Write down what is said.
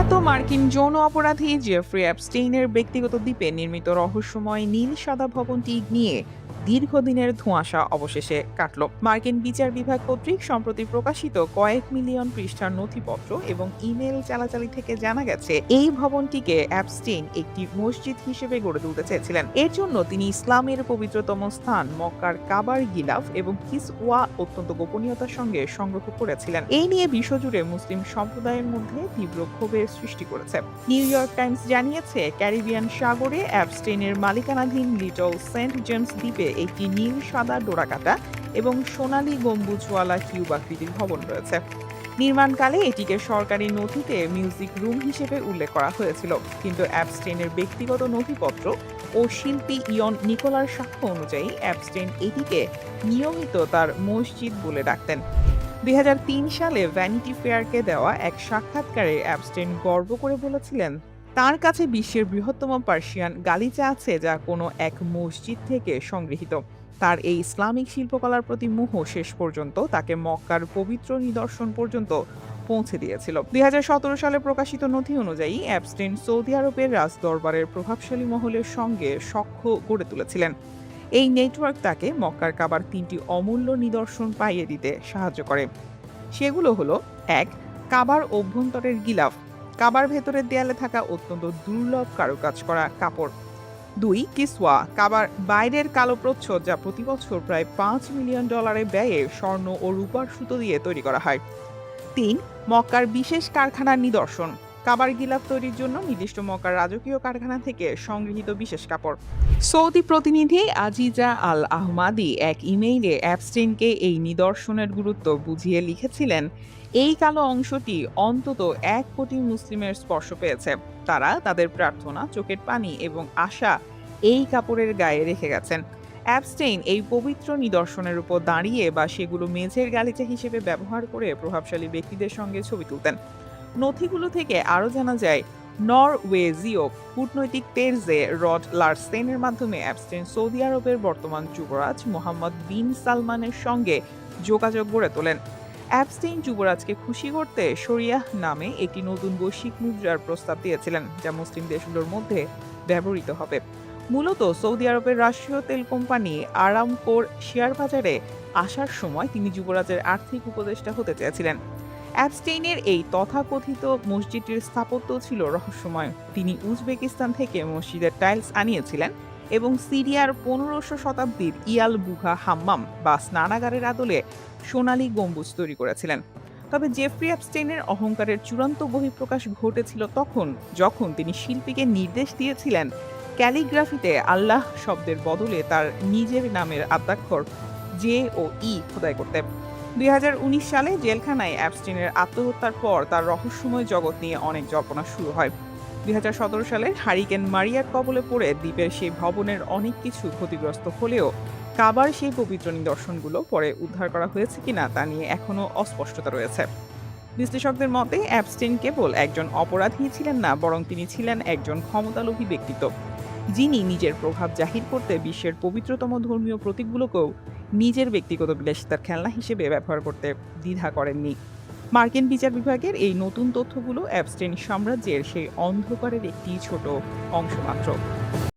প্রখ্যাত মার্কিন যৌন অপরাধী জেফ্রি অ্যাপস্টেইনের ব্যক্তিগত দ্বীপে নির্মিত রহস্যময় নীল সাদা ভবনটি নিয়ে দীর্ঘদিনের ধোঁয়াশা অবশেষে কাটল। মার্কিন বিচার বিভাগ কর্তৃক সম্প্রতি প্রকাশিত কয়েক মিলিয়ন পৃষ্ঠার নথিপত্র এবং ইমেল চালাচালি থেকে জানা গেছে এই ভবনটিকে অ্যাপস্টেইন একটি মসজিদ হিসেবে গড়ে তুলতে চেয়েছিলেন। এর জন্য তিনি ইসলামের পবিত্রতম স্থান মক্কার কাবার গিলাফ এবং কিসওয়া অত্যন্ত গোপনীয়তার সঙ্গে সংগ্রহ করেছিলেন। এই নিয়ে বিশ্বজুড়ে মুসলিম সম্প্রদায়ের মধ্যে তীব্র ক্ষোভের সৃষ্টি করেছে। নিউ ইয়র্ক টাইমস জানিয়েছে, ক্যারিবিয়ান সাগরে অ্যাপস্টেইনের মালিকানাধীন লিটল সেন্ট জেমস দ্বীপে একটি নীল সাদা ডোরাকাটা এবং সোনালী গম্বুজওয়ালা কিউব আকৃতির ভবন রয়েছে। নির্মাণকালে এটিকে সরকারি নথিতে মিউজিক রুম হিসেবে উল্লেখ করা হয়েছিল, কিন্তু অ্যাপস্টেইনের ব্যক্তিগত নথিপত্র ও শিল্পী ইয়ন নিকোলার সাক্ষ্য অনুযায়ী অ্যাপস্টেইন এটিকে নিয়মিত তার মসজিদ বলে ডাকতেন। 2003 সালে ভ্যানিটি ফেয়ারকে দেওয়া এক সাক্ষাৎকারে অ্যাপস্টেইন গর্ব করে বলেছিলেন, তার কাছে বিশ্বের বৃহত্তম পার্সিয়ান গালিচা আছে যা কোনো এক মসজিদ থেকে সংগৃহীত। তার এই ইসলামিক শিল্পকলার প্রতি মোহ শেষ পর্যন্ত তাকে মক্কার পবিত্র নিদর্শন পর্যন্ত পৌঁছে দিয়েছিল। 2017 সালে প্রকাশিত নথি অনুযায়ী অ্যাপস্টেইন সৌদি আরবের রাজদরবারের প্রভাবশালী মহলের সঙ্গে সখ্য গড়ে তুলেছিলেন। এই নেটওয়ার্ক তাকে মক্কার কাবার 3টি অমূল্য নিদর্শন পাইয়ে দিতে সাহায্য করে। সেগুলো হলো: 1. কাবার অভ্যন্তরের গিলাফ, কাবার ভেতরের দেয়ালে থাকা অত্যন্ত দুর্লভ কারুকাজ করা কাপড়। 2. কিসওয়া, কাবার বাইরের কালো প্রচ্ছদ যা প্রতি বছর প্রায় $5 মিলিয়ন ব্যয়ে স্বর্ণ ও রূপার সুতো দিয়ে তৈরি করা হয়। 3. মক্কার বিশেষ কারখানার নিদর্শন, কাবার গিলাফ তৈরির জন্য নির্দিষ্ট মক্কার রাজকীয় কারখানা থেকে সংগৃহীত বিশেষ কাপড়। সৌদি প্রতিনিধি আজিজা আল আহমাদি এক ইমেইলে অ্যাপস্টেইনকে এই নিদর্শনের গুরুত্ব বুঝিয়ে লিখেছিলেন, এই কালো অংশটি অন্তত 1 কোটি মুসলিমের স্পর্শ পেয়েছে। তারা তাদের প্রার্থনা, চোখের পানি এবং আশা এই কাপড়ের গায়ে রেখে গেছেন। অ্যাপস্টেইন এই পবিত্র নিদর্শনের উপর দাঁড়িয়ে বা সেগুলো মেঝের গালিচা হিসেবে ব্যবহার করে প্রভাবশালী ব্যক্তিদের সঙ্গে ছবি তুলতেন। নথিগুলো থেকে আরও জানা যায়, নরওয়েজীয় কূটনৈতিক তেরজে রড লারসেনের মাধ্যমে অ্যাপস্টেইন সৌদি আরবের বর্তমান যুবরাজ মোহাম্মদ বিন সালমানের সঙ্গে যোগাযোগ গড়ে তোলেন। অ্যাপস্টেইন যুবরাজকে খুশি করতে শরিয়াহ নামে একটি নতুন বৈশ্বিক মুদ্রার প্রস্তাব দিয়েছিলেন, যা মুসলিম দেশগুলোর মধ্যে ব্যবহৃত হবে। মূলত সৌদি আরবের রাষ্ট্রীয় তেল কোম্পানি আরামকোর শেয়ার বাজারে আসার সময় তিনি যুবরাজের আর্থিক উপদেষ্টা হতে চেয়েছিলেন। অ্যাপস্টেইনের এই তথাকথিত মসজিদটির স্থাপত্য ছিল রহস্যময়। তিনি উজবেকিস্তান থেকে মসজিদের টাইলস আনিয়েছিলেন এবং সিরিয়ার 1500 শতাব্দীর ইয়াল বুঘা হাম্মাম বা স্নানাগারের আদলে সোনালী গম্বুজ তৈরি করেছিলেন। তবে জেফ্রি অ্যাপস্টেইনের অহংকারের চূড়ান্ত বহিঃপ্রকাশ ঘটেছিল তখন, যখন তিনি শিল্পীকে নির্দেশ দিয়েছিলেন ক্যালিগ্রাফিতে আল্লাহ শব্দের বদলে তার নিজের নামের আদ্যাক্ষর জে ও ই খোদাই করতে। 2019 সালে জেলখানায় অ্যাপস্টেইনের আত্মহত্যার পর তার রহস্যময় জগৎ নিয়ে অনেক জল্পনা শুরু হয়। 2017 সালে হারিকেন মারিয়ার কবলে পড়ে দ্বীপের সেই ভবনের অনেক কিছু ক্ষতিগ্রস্ত হলেও কাবার সেই পবিত্র নিদর্শনগুলো পরে উদ্ধার করা হয়েছে কিনা তা নিয়ে এখনও অস্পষ্টতা রয়েছে। বিশ্লেষকদের মতে অ্যাপস্টেইন কেবল একজন অপরাধী ছিলেন না, বরং তিনি ছিলেন একজন ক্ষমতালোভী ব্যক্তিত্ব, যিনি নিজের প্রভাব জাহির করতে বিশ্বের পবিত্রতম ধর্মীয় প্রতীকগুলোকেও নিজের ব্যক্তিগত বিলাসিতার খেলনা হিসেবে ব্যবহার করতে দ্বিধা করেননি। মার্কিন বিচার বিভাগের এই নতুন তথ্যগুলো অ্যাপস্টেইন সাম্রাজ্যের সেই অন্ধকারের একটি ছোট অংশ মাত্র।